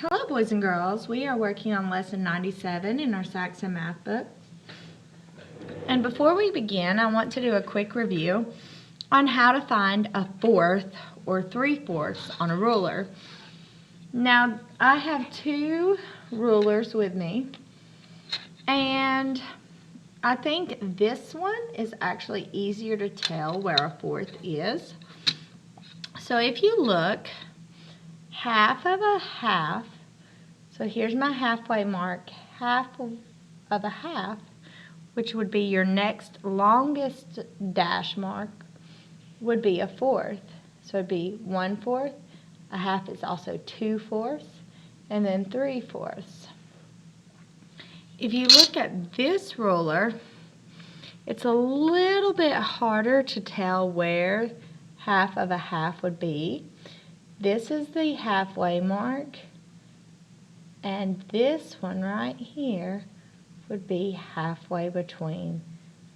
Hello boys and girls, we are working on lesson 97 in our Saxon math book. And before we begin, I want to do a quick review on how to find a fourth or 3/4 on a ruler. Now, I have two rulers with me, and I think this one is actually easier to tell where a fourth is. So if you look, half of a half, so here's my halfway mark, half of a half, which would be your next longest dash mark, would be a fourth. So it'd be 1/4, a half is also 2/4, and then 3/4. If you look at this ruler, it's a little bit harder to tell where half of a half would be. This is the halfway mark, and this one right here would be halfway between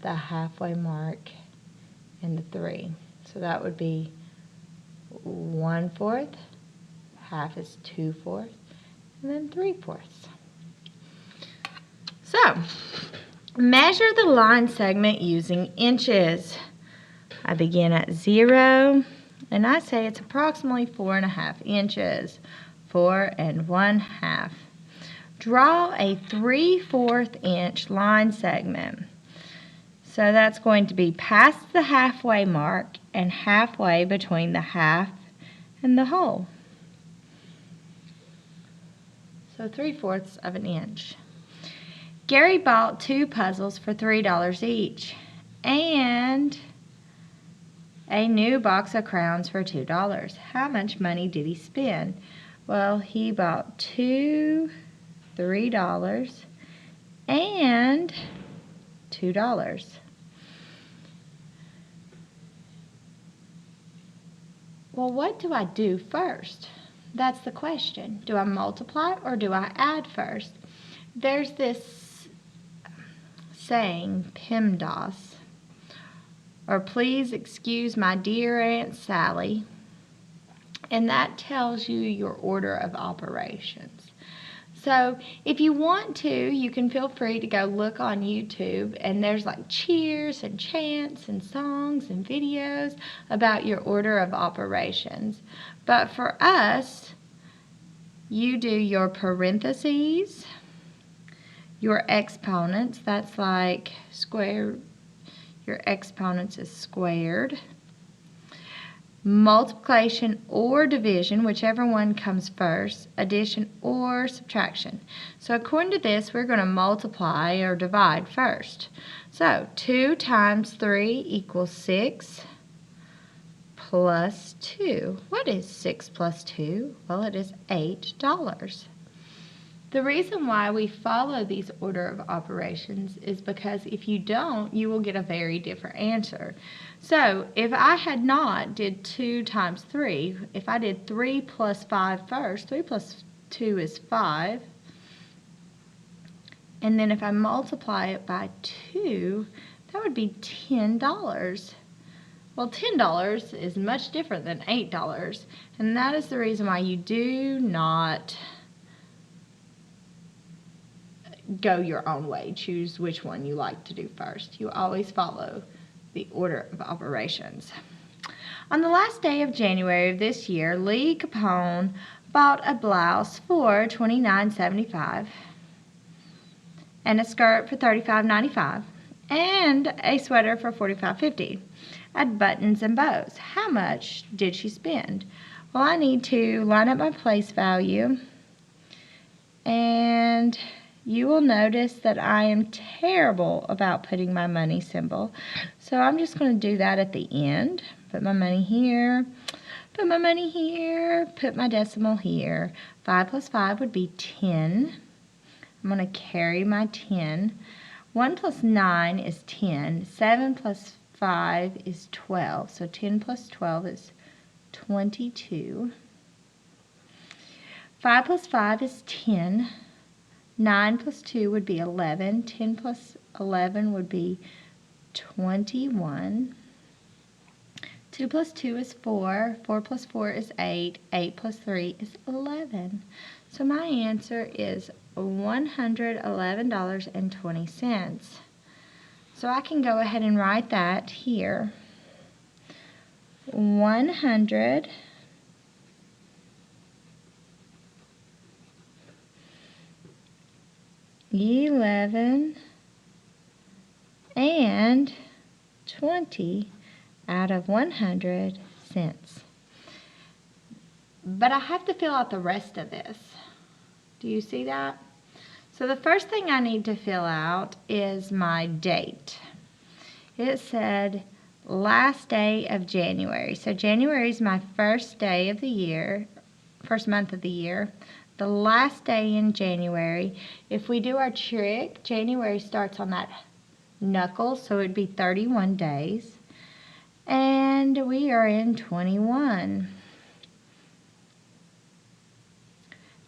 the halfway mark and the 3. So that would be 1/4, half is 2/4, and then 3/4. So, measure the line segment using inches. I begin at 0, and I say it's approximately 4.5 inches. 4 1/2. Draw a 3/4 inch line segment. So that's going to be past the halfway mark and halfway between the half and the whole. So 3/4 of an inch. Gary bought 2 puzzles for $3 each and a new box of crowns for $2. How much money did he spend? Well, he bought 2 $3 and $2. Well, what do I do first? That's the question. Do I multiply or do I add first? There's this saying, PEMDAS, or please excuse my dear Aunt Sally, and that tells you your order of operations. So if you want to, you can feel free to go look on YouTube, and there's like cheers and chants and songs and videos about your order of operations. But for us, you do your parentheses, your exponents, that's like square, your exponents is squared, multiplication or division, whichever one comes first, addition or subtraction. So according to this, we're going to multiply or divide first. So 2 times 3 equals 6 plus 2. What is 6 plus 2? Well, it is $8. The reason why we follow these order of operations is because if you don't, you will get a very different answer. So if I had not did 2 times 3, if I did 3 plus 5 first, 3 plus 2 is 5. And then if I multiply it by 2, that would be $10. Well, $10 is much different than $8, and that is the reason why you do not go your own way. Choose which one you like to do first. You always follow the order of operations. On the last day of January of this year, Lee Capone bought a blouse for $29.75 and a skirt for $35.95 and a sweater for $45.50. Add buttons and bows. How much did she spend? Well, I need to line up my place value, and you will notice that I am terrible about putting my money symbol. So I'm just going to do that at the end. Put my money here, put my money here, put my decimal here. 5 plus 5 would be 10. I'm going to carry my 10. 1 plus 9 is 10. 7 plus 5 is 12. So 10 plus 12 is 22. 5 plus 5 is 10. 9 plus 2 would be 11. 10 plus 11 would be 21. 2 plus 2 is 4. 4 plus 4 is 8. 8 plus 3 is 11. So my answer is $111.20. So I can go ahead and write that here. 100 11 and 20 out of 100 cents. But I have to fill out the rest of this. Do you see that? So the first thing I need to fill out is my date. It said last day of January. So January is my first day of the year, first month of the year. The last day in January. If we do our trick, January starts on that knuckle, so it'd be 31 days. And we are in 21.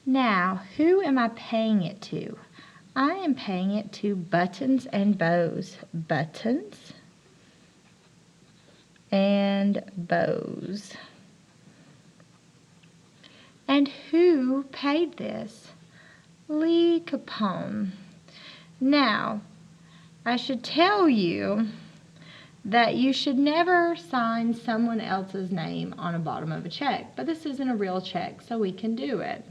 Now, who am I paying it to? I am paying it to Buttons and Bows. Buttons and Bows. And who paid this? Lee Capone. Now, I should tell you that you should never sign someone else's name on the bottom of a check, but this isn't a real check, so we can do it.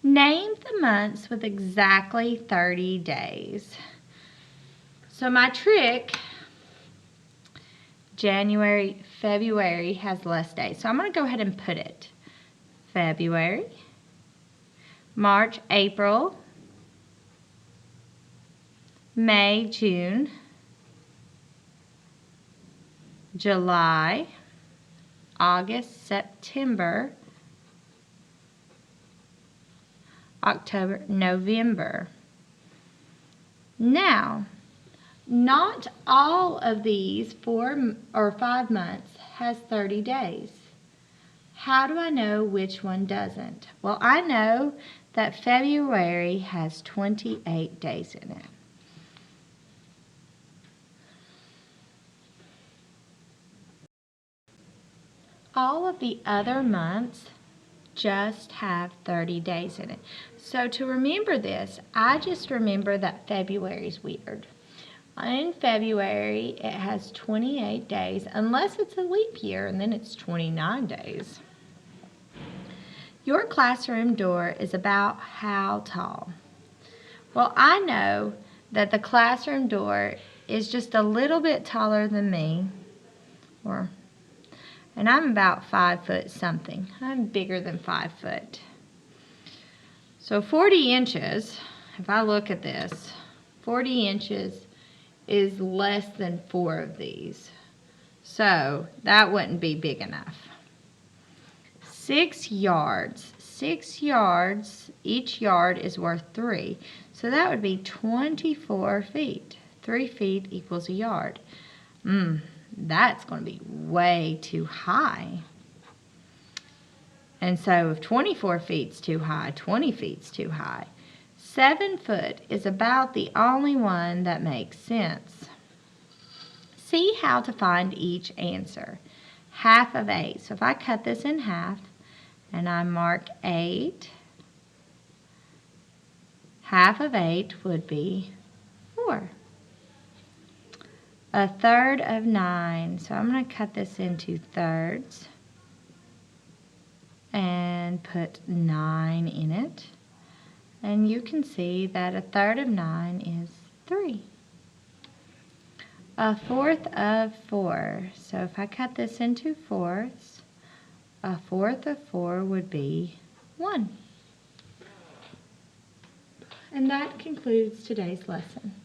Name the months with exactly 30 days. So my trick, January, February has less days. So I'm going to go ahead and put it. February, March, April, May, June, July, August, September, October, November. Now, not all of these 4 or 5 months has 30 days. How do I know which one doesn't? Well, I know that February has 28 days in it. All of the other months just have 30 days in it. So to remember this, I just remember that February is weird. In February, it has 28 days, unless it's a leap year, and then it's 29 days. Your classroom door is about how tall? Well, I know that the classroom door is just a little bit taller than me, and I'm about 5 foot something. I'm bigger than 5 foot. So 40 inches, if I look at this, 40 inches is less than 4 of these. So that wouldn't be big enough. 6 yards. 6 yards, each yard is worth 3. So that would be 24 feet. 3 feet equals a yard. That's going to be way too high. And so if 24 feet's too high, 20 feet's too high. 7 foot is about the only one that makes sense. See how to find each answer. Half of 8. So if I cut this in half and I mark 8, half of 8 would be 4. A third of 9. So I'm going to cut this into thirds and put 9 in it. And you can see that a third of 9 is 3. A fourth of 4. So if I cut this into fourths, a fourth of 4 would be 1. And that concludes today's lesson.